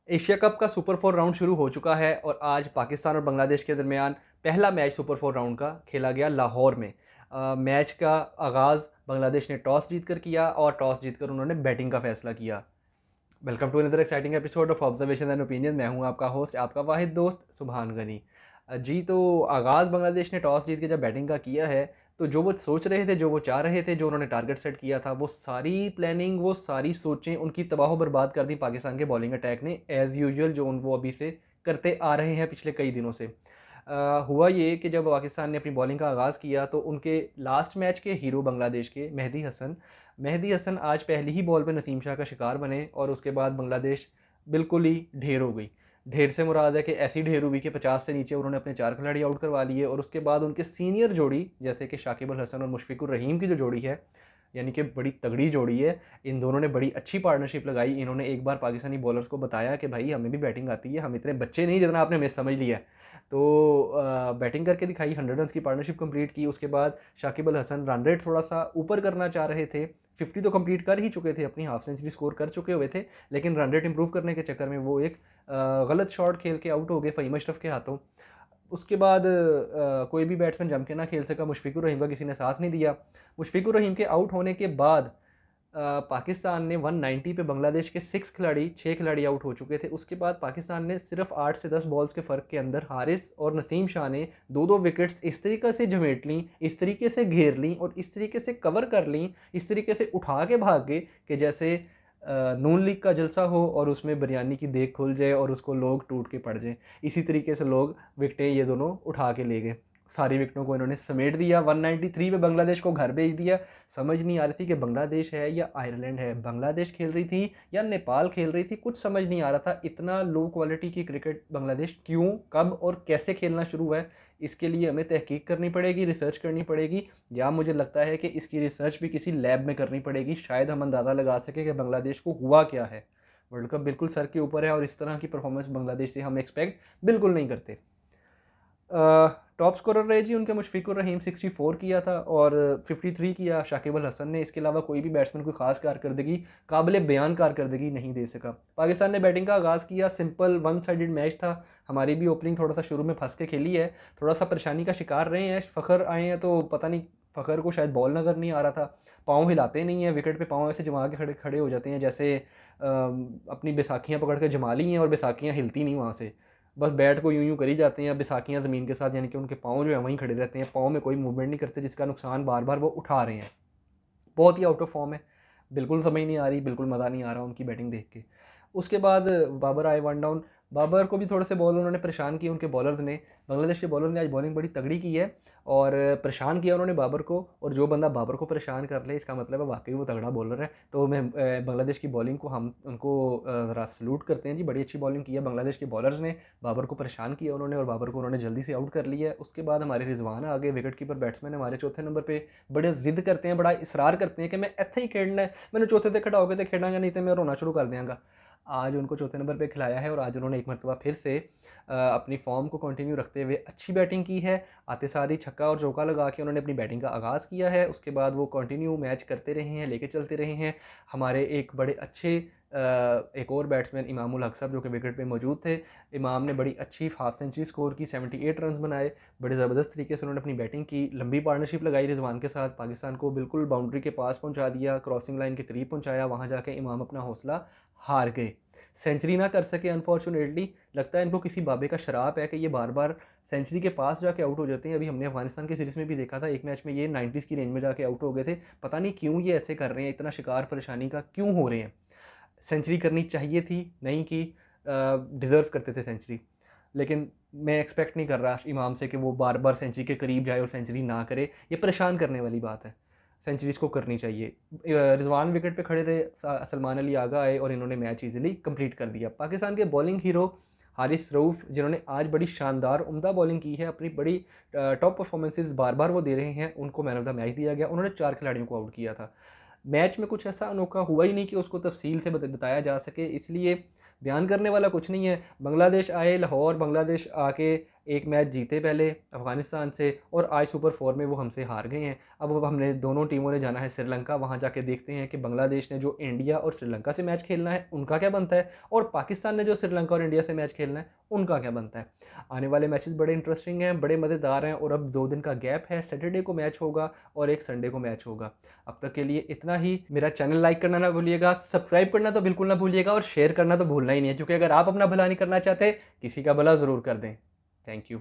Asia cup का super 4 round शुरू हो चुका है और आज पाकिस्तान और बांग्लादेश के दरमियान पहला मैच सुपर 4 राउंड का खेला गया लाहौर में। मैच का आगाज़ बांग्लादेश ने टॉस जीतकर किया और टॉस जीतकर उन्होंने बैटिंग का फैसला किया। Welcome to another exciting episode of observation and opinion. मैं हूं आपका होस्ट, आपका वाहिद दोस्त सुबहान गनी। जी, तो आगाज़ बांग्लादेश ने टॉस जीत के जब बैटिंग का किया है, तो जो वो सोच रहे थे, जो वो चाह रहे थे, जो उन्होंने टारगेट सेट किया था, वो सारी प्लानिंग, वो सारी सोचें उनकी तबाह बर्बाद कर दी पाकिस्तान के बॉलिंग अटैक ने, एज़ यूजुअल जो वो अभी से करते आ रहे हैं पिछले कई दिनों से। हुआ ये कि जब पाकिस्तान ने अपनी बॉलिंग का आगाज़ किया तो उनके लास्ट मैच के हीरो बांग्लादेश के मेहदी हसन आज पहली ही बॉल पे नसीम शाह का शिकार बने और उसके बाद बांग्लादेश बिल्कुल ही ढेर हो गई। ढेर से मुराद है कि ऐसी ढेर हुई कि 50 से नीचे उन्होंने अपने 4 खिलाड़ी आउट करवा लिए और उसके बाद उनके सीनियर जोड़ी जैसे कि शाकिब अल हसन और मुशफिकुर रहीम की जो जोड़ी है, यानी कि बड़ी तगड़ी जोड़ी है। इन दोनों ने बड़ी अच्छी पार्टनरशिप लगाई। इन्होंने एक बार पाकिस्तानी बॉलर्स को बताया कि भाई हमें भी बैटिंग आती है, हम इतने बच्चे नहीं जितना आपने हमें समझ लिया है। तो बैटिंग करके दिखाई, 100 रन की पार्टनरशिप कंप्लीट की। उसके बाद शाकिब अल हसन रन रेट थोड़ा सा ऊपर करना चाह रहे थे, 50 तो कंप्लीट कर ही चुके थे, अपनी हाफ सेंचुरी स्कोर कर चुके हुए थे, लेकिन रन रेट इंप्रूव करने के चक्कर में वो एक गलत शॉट खेल के आउट हो गए फ़हीम अशरफ के हाथों। उसके बाद कोई भी बैट्समैन जम के ना खेल सका, मुशफिकुर रहीम का किसी ने साथ नहीं दिया। मुशफिकुर रहीम के आउट होने के बाद पाकिस्तान ने 190 पे बांग्लादेश के 6 खिलाड़ी आउट हो चुके थे। उसके बाद पाकिस्तान ने सिर्फ 8 से 10 बॉल्स के फ़र्क के अंदर हारिस और नसीम शाह ने दो दो विकेट्स इस तरीके से झमेट लीं, इस तरीके से घेर लीं और इस तरीके से कवर कर लीं, इस तरीके से उठा के भाग गए कि जैसे नून लीग का जलसा हो और उसमें बिरयानी की देग खुल जाए और उसको लोग टूट के पड़ जाएँ। इसी तरीके से लोग विकेटें ये दोनों उठा के ले गए। सारी विकेटों को इन्होंने समेट दिया, 193 पे बांग्लादेश को घर भेज दिया। समझ नहीं आ रही थी कि बांग्लादेश है या आयरलैंड है, बांग्लादेश खेल रही थी या नेपाल खेल रही थी, कुछ समझ नहीं आ रहा था। इतना लो क्वालिटी की क्रिकेट बांग्लादेश क्यों, कब और कैसे खेलना शुरू हुआ है, इसके लिए हमें तहकीक करनी पड़ेगी, रिसर्च करनी पड़ेगी, या मुझे लगता है कि इसकी रिसर्च भी किसी लैब में करनी पड़ेगी। शायद हम अंदाज़ा लगा सकें कि बांग्लादेश को हुआ क्या है। वर्ल्ड कप बिल्कुल सर के ऊपर है और इस तरह की परफॉर्मेंस बांग्लादेश से हम एक्सपेक्ट बिल्कुल नहीं करते। टॉप स्कोरर रहे जी उनके मुशफिकुर रहीम, 64 किया था और 53 किया शाकिब अल हसन ने। इसके अलावा कोई भी बैट्समैन कोई खास कारकर्दगी, काबिल बयान कारकर्दगी नहीं दे सका। पाकिस्तान ने बैटिंग का आगाज़ किया, सिंपल वन साइडेड मैच था। हमारी भी ओपनिंग थोड़ा सा शुरू में फंस के खेली है, थोड़ा सा परेशानी का शिकार रहे हैं। फ़खर आए हैं तो पता नहीं, फ़खर को शायद बॉल नज़र नहीं आ रहा था, पाँव हिलाते नहीं हैं विकेट पे, पाँव ऐसे जमा के खड़े खड़े हो जाते हैं जैसे अपनी बैसाखियाँ पकड़ के जमा ली हैं और बैसाखियाँ हिलती नहीं वहाँ से, बस बैट को यूँ यूँ करी जाते हैं बैसाखियाँ ज़मीन के साथ, यानी कि उनके पाँव जो है वहीं खड़े रहते हैं, पाँव में कोई मूवमेंट नहीं करते, जिसका नुकसान बार बार वो उठा रहे हैं। बहुत ही आउट ऑफ फॉर्म है, बिल्कुल समझ नहीं आ रही, बिल्कुल मज़ा नहीं आ रहा उनकी बैटिंग देख के। उसके बाद बाबर आए वन डाउन। बाबर को भी थोड़े से बॉल उन्होंने परेशान किए, उनके बॉलर्स ने, बांग्लादेश के बॉलर ने आज बॉलिंग बड़ी तगड़ी की है और परेशान किया उन्होंने बाबर को। और जो बंदा बाबर को परेशान कर ले, इसका मतलब है वाकई वो तगड़ा बॉलर है। तो मैं बांग्लादेश की बॉलिंग को, हम उनको ज़रा सलूट करते हैं जी, बड़ी अच्छी बॉलिंग की है बांग्लादेश के बॉलर्स ने। बाबर को परेशान किया उन्होंने और बाबर को उन्होंने जल्दी से आउट कर लिया है। उसके बाद हमारे रिजवान आ गए, विकेट कीपर बैट्समैन हमारे चौथे नंबर पर, बड़े जिद करते हैं, बड़ा इसरार करते हैं कि मैं इत्थे ही खेलना है, मैंने चौथे तक खड़ा होकर तो खेलांगा, नहीं तो मैं रोना शुरू कर देंगा। आज उनको चौथे नंबर पे खिलाया है और आज उन्होंने एक मरतबा फिर से अपनी फॉर्म को कंटिन्यू रखते हुए अच्छी बैटिंग की है। आते साथ ही छक्का और चौका लगा के उन्होंने अपनी बैटिंग का आगाज़ किया है। उसके बाद वो कंटिन्यू मैच करते रहे हैं, लेके चलते रहे हैं। हमारे एक बड़े अच्छे एक और बैट्समैन इमाम उल हक साहब जो कि विकेट पे मौजूद थे। इमाम ने बड़ी अच्छी हाफ सेंचुरी स्कोर की, 78 रन्स बनाए। बड़े ज़बरदस्त तरीके से उन्होंने अपनी बैटिंग की, लंबी पार्टनरशिप लगाई रिजवान के साथ, पाकिस्तान को बिल्कुल बाउंड्री के पास पहुंचा दिया, क्रॉसिंग लाइन के करीब पहुंचाया। वहां जाके इमाम अपना हौसला हार गए, सेंचुरी ना कर सके अनफॉर्चुनेटली। लगता है इनको किसी बाबे का शराप है कि ये बार बार सेंचुरी के पास जाके आउट हो जाते हैं। अभी हमने अफगानिस्तान की सीरीज़ में भी देखा था, एक मैच में ये 90s की रेंज में जाके आउट हो गए थे। पता नहीं क्यों ये ऐसे कर रहे हैं, इतना शिकार परेशानी का क्यों हो रहे हैं। सेंचुरी करनी चाहिए थी, नहीं की, डिज़र्व करते थे सेंचुरी, लेकिन मैं एक्सपेक्ट नहीं कर रहा इमाम से कि वो बार बार सेंचुरी के करीब जाए और सेंचुरी ना करे। ये परेशान करने वाली बात है, सेंचुरीज को करनी चाहिए। रिजवान विकेट पे खड़े रहे, सलमान अली आगा आए और इन्होंने मैच इजीली कंप्लीट कर दिया। पाकिस्तान के बॉलिंग हीरो हारिस रऊफ़, जिन्होंने आज बड़ी शानदार उम्दा बॉलिंग की है, अपनी बड़ी टॉप परफॉर्मेंसेस बार बार वो दे रहे हैं, उनको मैन ऑफ द मैच दिया गया। उन्होंने 4 खिलाड़ियों को आउट किया था। मैच में कुछ ऐसा अनोखा हुआ ही नहीं कि उसको तफसील से बताया जा सके, इसलिए बयान करने वाला कुछ नहीं है। बांग्लादेश आए लाहौर, बांग्लादेश आके एक मैच जीते पहले अफ़गानिस्तान से और आज सुपर 4 में वो हमसे हार गए हैं। अब हमने दोनों टीमों ने जाना है श्रीलंका, वहाँ जाके देखते हैं कि बांग्लादेश ने जो इंडिया और श्रीलंका से मैच खेलना है उनका क्या बनता है और पाकिस्तान ने जो श्रीलंका और इंडिया से मैच खेलना है उनका क्या बनता है। आने वाले मैचेस बड़े इंटरेस्टिंग हैं, बड़े मज़ेदार हैं और अब 2 दिन का गैप है, सैटरडे को मैच होगा और एक संडे को मैच होगा। अब तक के लिए इतना ही। मेरा चैनल लाइक करना ना भूलिएगा, सब्सक्राइब करना तो बिल्कुल ना भूलिएगा और शेयर करना तो भूलना ही नहीं है, क्योंकि अगर आप अपना भला नहीं करना चाहते, किसी का भला ज़रूर कर दें। Thank you.